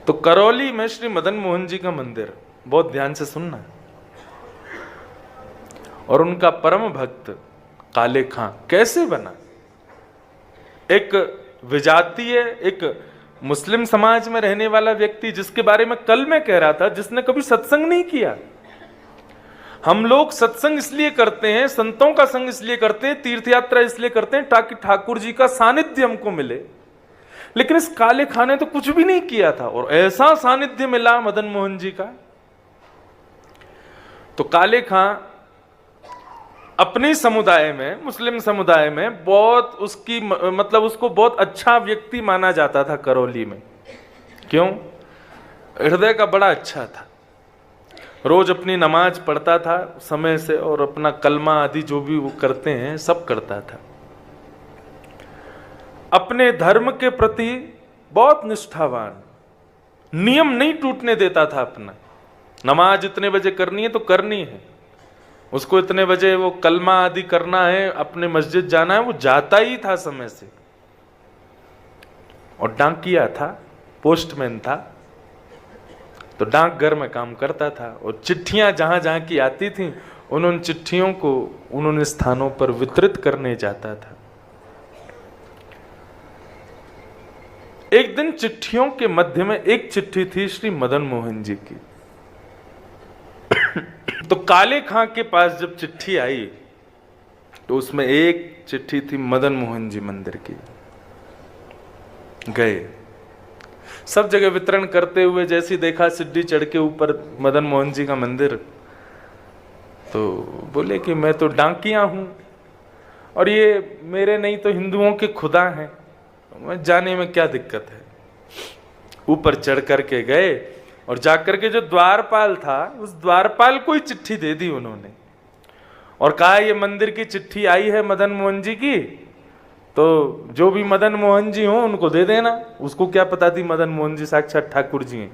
तो करौली में श्री मदन मोहन जी का मंदिर, बहुत ध्यान से सुनना, और उनका परम भक्त काले खां कैसे बना। एक विजातीय, एक मुस्लिम समाज में रहने वाला व्यक्ति, जिसके बारे में कल मैं कह रहा था, जिसने कभी सत्संग नहीं किया। हम लोग सत्संग इसलिए करते हैं, संतों का संग इसलिए करते हैं, तीर्थ यात्रा इसलिए करते हैं ताकि ठाकुर जी का सानिध्य हमको मिले। लेकिन इस काले खां ने तो कुछ भी नहीं किया था, और ऐसा सानिध्य मिला मदन मोहन जी का। तो काले खां अपने समुदाय में, मुस्लिम समुदाय में बहुत उसकी मतलब उसको बहुत अच्छा व्यक्ति माना जाता था करौली में। क्यों? हृदय का बड़ा अच्छा था, रोज अपनी नमाज पढ़ता था समय से, और अपना कलमा आदि जो भी वो करते हैं सब करता था। अपने धर्म के प्रति बहुत निष्ठावान, नियम नहीं टूटने देता था अपना। नमाज इतने बजे करनी है तो करनी है, उसको इतने बजे वो कलमा आदि करना है, अपने मस्जिद जाना है, वो जाता ही था समय से। और डाकिया था, पोस्टमैन था, तो डाकघर में काम करता था, और चिट्ठियां जहां जहां की आती थीं उन चिट्ठियों को उन्होंने स्थानों पर वितरित करने जाता था। एक दिन चिट्ठियों के मध्य में एक चिट्ठी थी श्री मदन मोहन जी की। तो काले खां के पास जब चिट्ठी आई तो उसमें एक चिट्ठी थी मदन मोहन जी मंदिर की। गए, सब जगह वितरण करते हुए, जैसी देखा सीढ़ी चढ़ के ऊपर मदन मोहन जी का मंदिर, तो बोले कि मैं तो डाकिया हूं और ये मेरे नहीं तो हिंदुओं के खुदा हैं, मैं जाने में क्या दिक्कत है। ऊपर चढ़ करके गए और जाकर के जो द्वारपाल था उस द्वारपाल को ही चिट्ठी दे दी उन्होंने, और कहा ये मंदिर की चिट्ठी आई है मदन मोहन जी की, तो जो भी मदन मोहन जी हो उनको दे देना। उसको क्या पता थी मदन मोहन जी साक्षात ठाकुर जी हैं।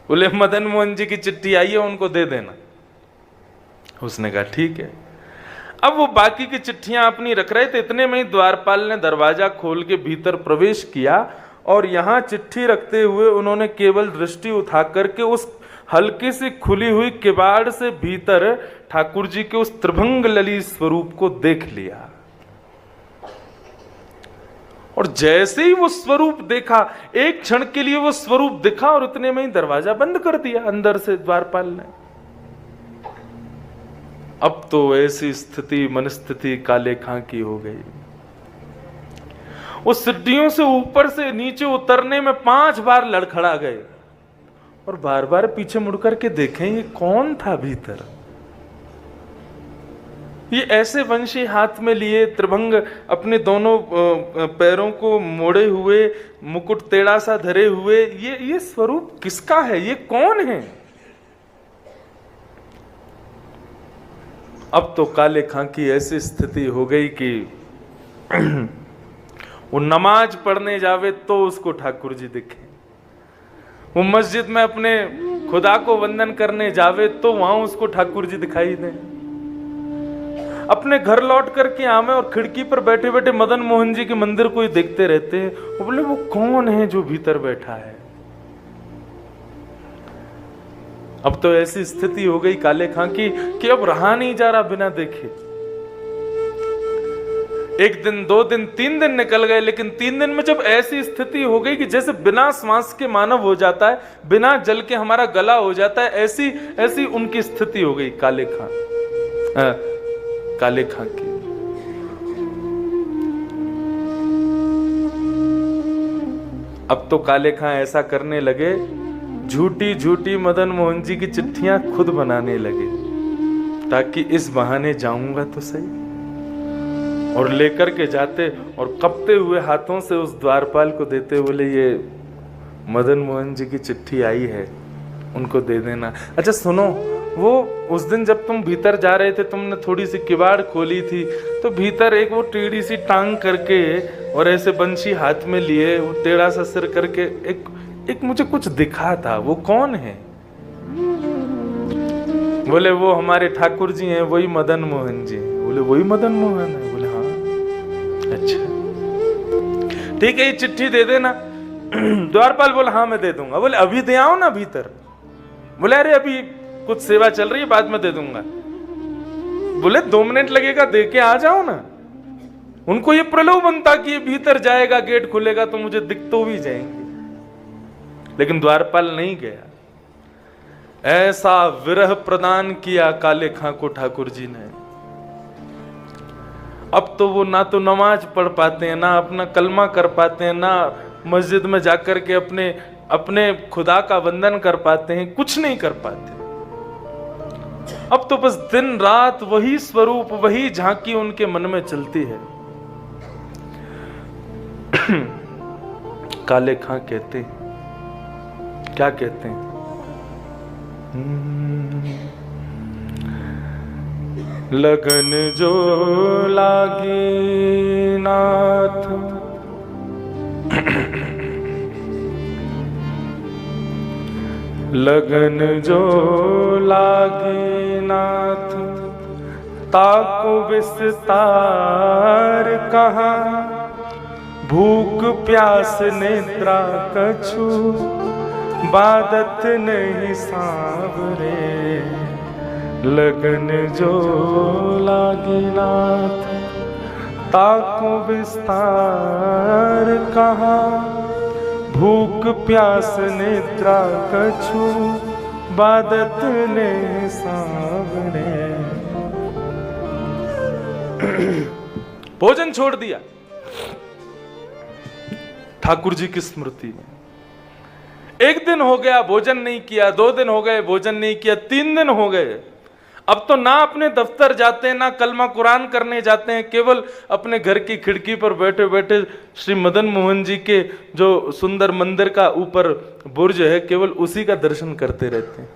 बोले मदन मोहन जी की चिट्ठी आई है, उनको दे देना। उसने कहा ठीक है। अब वो बाकी की चिट्ठियां अपनी रख रहे थे, इतने में ही द्वारपाल ने दरवाजा खोल के भीतर प्रवेश किया, और यहां चिट्ठी रखते हुए उन्होंने केवल दृष्टि उठा करके उस हल्की सी खुली हुई किवाड़ से भीतर ठाकुर जी के उस त्रिभंग ललित स्वरूप को देख लिया। और जैसे ही वो स्वरूप देखा, एक क्षण के लिए वो स्वरूप दिखा, और इतने में ही दरवाजा बंद कर दिया अंदर से द्वारपाल ने। अब तो ऐसी स्थिति, मनस्थिति काले खां की हो गई। उस सीढ़ियों से ऊपर से नीचे उतरने में 5 बार लड़खड़ा गए, और बार बार पीछे मुड़कर के देखें ये कौन था भीतर। ये ऐसे वंशी हाथ में लिए, त्रिभंग अपने दोनों पैरों को मोड़े हुए, मुकुट टेढ़ा सा धरे हुए, ये स्वरूप किसका है, ये कौन है। अब तो काले खां की ऐसी स्थिति हो गई कि वो नमाज पढ़ने जावे तो उसको ठाकुर जी दिखे, वो मस्जिद में अपने खुदा को वंदन करने जावे तो वहां उसको ठाकुर जी दिखाई दे, अपने घर लौट करके आवे और खिड़की पर बैठे बैठे मदन मोहन जी के मंदिर को ही देखते रहते हैं। वो बोले वो कौन है जो भीतर बैठा है। अब तो ऐसी स्थिति हो गई काले खां की कि अब रहा नहीं जा रहा बिना देखे। 1 दिन, 2 दिन, 3 दिन निकल गए, लेकिन 3 दिन में जब ऐसी स्थिति हो गई कि जैसे बिना श्वास के मानव हो जाता है, बिना जल के हमारा गला हो जाता है, ऐसी उनकी स्थिति हो गई काले खां की। अब तो काले खां ऐसा करने लगे, झूठी झूठी मदन मोहन जी की चिट्ठियां खुद बनाने लगे, ताकि इस बहाने जाऊंगा तो सही। और लेकर के जाते और कपते हुए हाथों से उस द्वारपाल को देते, बोले ये मदन मोहन जी की चिट्ठी आई है, उनको दे देना। अच्छा सुनो, वो उस दिन जब तुम भीतर जा रहे थे, तुमने थोड़ी सी किवाड़ खोली थी, तो भीतर एक वो टेढ़ी सी टांग करके और ऐसे बंशी हाथ में लिए, वो टेढ़ा सा सिर करके एक मुझे कुछ दिखा था, वो कौन है। बोले वो हमारे ठाकुर जी हैं, वही मदन मोहन जी। बोले वही मदन मोहन है। बोले हाँ, अच्छा ठीक है, ये चिट्ठी दे देना। द्वारपाल बोला हाँ मैं दे दूंगा। बोले अभी दे आओ ना भीतर। बोले अरे अभी कुछ सेवा चल रही है, बाद में दे दूंगा। बोले 2 मिनट लगेगा, दे के आ जाओ ना। उनको ये प्रलोभन था कि ये भीतर जाएगा, गेट खुलेगा तो मुझे दिख तो भी जाएंगे। लेकिन द्वारपाल नहीं गया। ऐसा विरह प्रदान किया काले खां को ठाकुर जी ने। अब तो वो ना तो नमाज पढ़ पाते हैं, ना अपना कलमा कर पाते हैं, ना मस्जिद में जाकर के अपने खुदा का वंदन कर पाते हैं, कुछ नहीं कर पाते। अब तो बस दिन रात वही स्वरूप, वही झांकी उनके मन में चलती है। काले खां कहते हैं, क्या कहते हैं? लगन जो लागी नाथ, लगन जो लागी नाथ, ताको विस्तार कहाँ, भूख प्यास नेत्रा कछु, बादत नहीं सांवरे। लगन जो लागी नाथ, ताको विस्तार कहाँ, भूख प्यास निद्रा कछु, बादत ने सांवरे। भोजन छोड़ दिया ठाकुर जी की स्मृति में। 1 दिन हो गया भोजन नहीं किया, 2 दिन हो गए भोजन नहीं किया, 3 दिन हो गए। अब तो ना अपने दफ्तर जाते हैं, ना कलमा कुरान करने जाते हैं, केवल अपने घर की खिड़की पर बैठे बैठे श्री मदन मोहन जी के जो सुंदर मंदिर का ऊपर बुर्ज है, केवल उसी का दर्शन करते रहते हैं।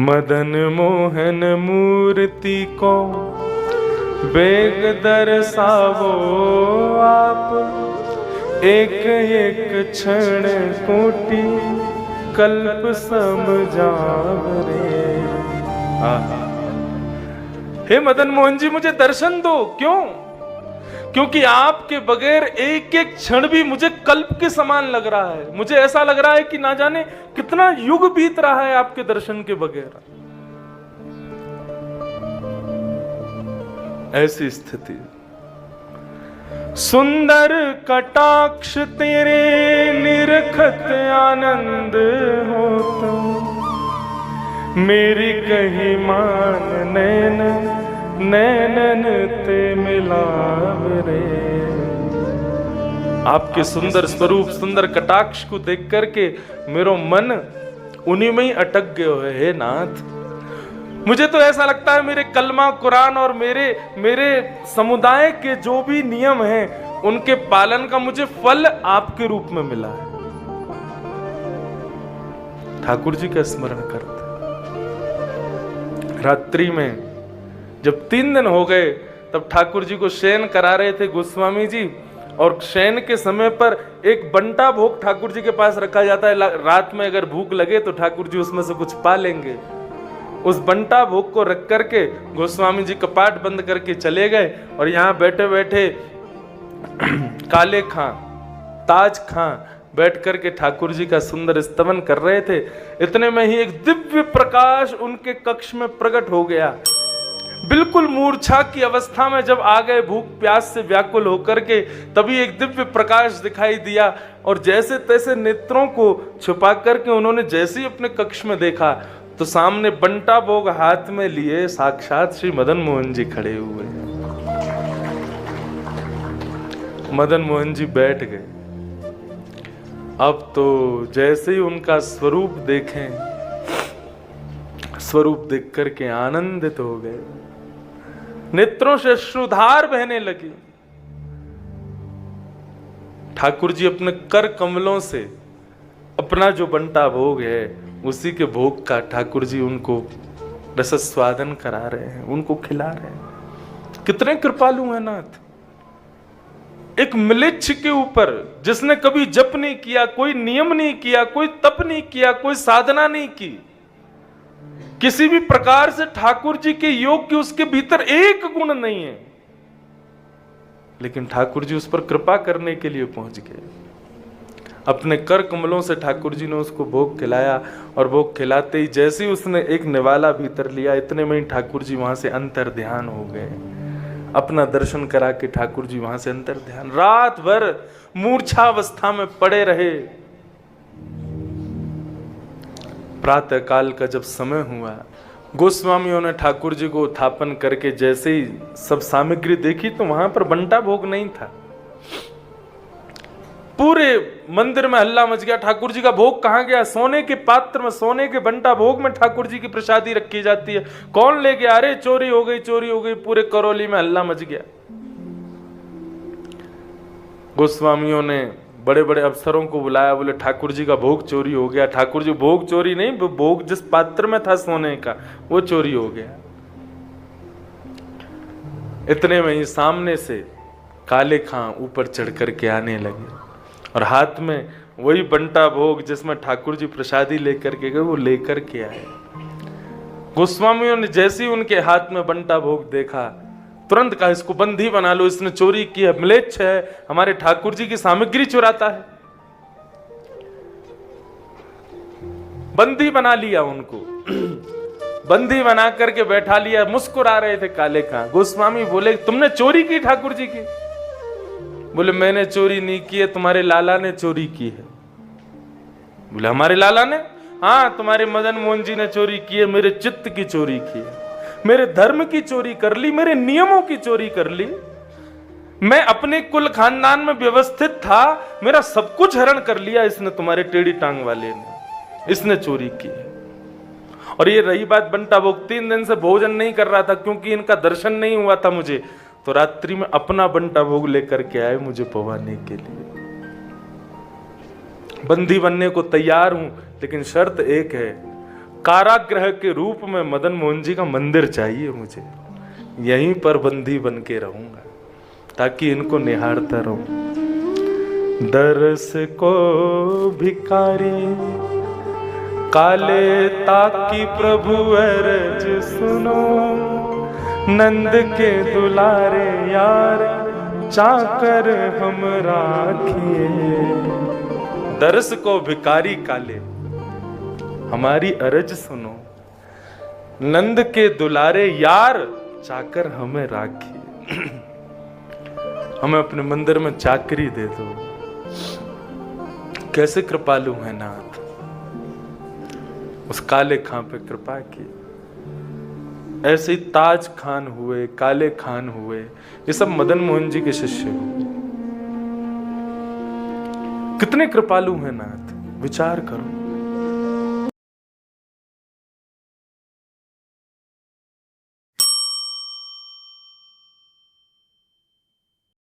मदन मोहन मूर्ति को बेग दर्शावो आप, एक एक क्षण कोटि कल्प समझावरे। हे मदन मोहन जी मुझे दर्शन दो। क्यों? क्योंकि आपके बगैर एक एक क्षण भी मुझे कल्प के समान लग रहा है। मुझे ऐसा लग रहा है कि ना जाने कितना युग बीत रहा है आपके दर्शन के बगैर। ऐसी स्थिति। सुंदर कटाक्ष तेरे निरखत आनंद होता, मेरी कही मान नैन नैनन ते मिलावरे। आपके सुंदर स्वरूप, सुंदर कटाक्ष को देख करके मेरो मन उन्हीं में ही अटक गयो है। हे नाथ, मुझे तो ऐसा लगता है मेरे कलमा कुरान और मेरे समुदाय के जो भी नियम हैं उनके पालन का मुझे फल आपके रूप में मिला है। ठाकुर जी का स्मरण करते। रात्रि में जब 3 दिन हो गए तब ठाकुर जी को शयन करा रहे थे गोस्वामी जी, और शयन के समय पर एक बंटा भोग ठाकुर जी के पास रखा जाता है। रात में अगर भूख लगे तो ठाकुर जी उसमें से कुछ पा लेंगे। उस बंटा भोग को रख करके गोस्वामी जी कपाट बंद करके चले गए, और यहाँ बैठे बैठे काले खां, ताज खां बैठ करके ठाकुर जी का सुंदर स्तवन कर रहे थे। इतने में ही एक दिव्य प्रकाश उनके कक्ष में प्रकट हो गया। बिल्कुल मूर्छा की अवस्था में जब आ गए, भूख प्यास से व्याकुल होकर के, तभी एक दिव्य प्रकाश दिखाई दिया, और जैसे तैसे नेत्रों को छुपा करके उन्होंने जैसे ही अपने कक्ष में देखा तो सामने बंटा भोग हाथ में लिए साक्षात श्री मदन मोहन जी खड़े हुए हैं। मदन मोहन जी बैठ गए। अब तो जैसे ही उनका स्वरूप देखें, स्वरूप देख करके आनंदित हो गए, नेत्रों से अश्रुधार बहने लगी। ठाकुर जी अपने कर कमलों से अपना जो बंटा भोग है उसी के भोग का ठाकुर जी उनको रसस्वादन करा रहे हैं, उनको खिला रहे हैं। कितने कृपालु हैं नाथ। एक म्लेच्छ के ऊपर जिसने कभी जप नहीं किया, कोई नियम नहीं किया, कोई तप नहीं किया, कोई साधना नहीं की, किसी भी प्रकार से ठाकुर जी के योग की उसके भीतर एक गुण नहीं है, लेकिन ठाकुर जी उस पर कृपा करने के लिए पहुंच गए। अपने कर कमलों से ठाकुर जी ने उसको भोग खिलाया, और भोग खिलाते ही जैसे ही उसने एक निवाला भीतर लिया, इतने में ही ठाकुर जी वहां से अंतर ध्यान हो गए। अपना दर्शन करा के ठाकुर जी वहां से अंतर ध्यान। रात भर मूर्छावस्था में पड़े रहे। प्रातः काल का जब समय हुआ, गोस्वामियों ने ठाकुर जी को उत्थापन करके जैसे ही सब सामग्री देखी तो वहां पर बंटा भोग नहीं था। पूरे मंदिर में हल्ला मच गया, ठाकुर जी का भोग कहां गया? सोने के पात्र में, सोने के बंटा भोग में ठाकुर जी की प्रसादी रखी जाती है, कौन ले गया? अरे चोरी हो गई, चोरी हो गई। पूरे करौली में हल्ला मच गया। गोस्वामियों ने बड़े बड़े अफसरों को बुलाया, बोले ठाकुर जी का भोग चोरी हो गया। ठाकुर जी भोग चोरी नहीं, भोग जिस पात्र में था सोने का वो चोरी हो गया। इतने में ही सामने से काले खां ऊपर चढ़ करके आने लगे और हाथ में वही बंटा भोग जिसमें ठाकुर जी प्रसादी लेकर के गए वो लेकर के आए। गोस्वामियों ने जैसे ही उनके हाथ में बंटा भोग देखा, तुरंत कहा इसको बंदी बना लो, इसने चोरी की है, म्लेच्छ है, हमारे ठाकुर जी की सामग्री चुराता है। बंदी बना लिया उनको। बंदी बना करके बैठा लिया। मुस्कुरा रहे थे काले खां। गोस्वामी बोले तुमने चोरी की ठाकुर जी की? बोले मैंने चोरी नहीं की है, तुम्हारे लाला ने चोरी की है। बोले हमारे लाला ने? हाँ, तुम्हारे मदन मोहन जी ने चोरी की है, मेरे चित्त की चोरी की है, मेरे धर्म की चोरी कर ली, मेरे नियमों की चोरी कर ली। मैं अपने कुल खानदान में व्यवस्थित था, मेरा सब कुछ हरण कर लिया इसने, तुम्हारे टेढ़ी टांग वाले ने, इसने चोरी की। और ये रही बात बंटा भोग, 3 दिन से भोजन नहीं कर रहा था क्योंकि इनका दर्शन नहीं हुआ था मुझे, तो रात्रि में अपना बंटा भोग लेकर के आए मुझे पवाने के लिए। बंदी बनने को तैयार हूं, लेकिन शर्त एक है, कारागृह के रूप में मदन मोहन जी का मंदिर चाहिए मुझे। यहीं पर बंदी बन के रहूंगा ताकि इनको निहारता रहूं। दरस को भिखारी काले ताकि प्रभु अरज सुनो, नंद के दुलारे यार चाकर हम राखिए। दरस को भिखारी काले हमारी अरज सुनो, नंद के दुलारे यार चाकर हमें राखिए। हमें अपने मंदिर में चाकरी दे दो। कैसे कृपालु है नाथ। उस काले खां पे कृपा की। ऐसे ही ताज खान हुए, काले खान हुए, ये सब मदन मोहन जी के शिष्य हुए। कितने कृपालु हैं नाथ, विचार करो।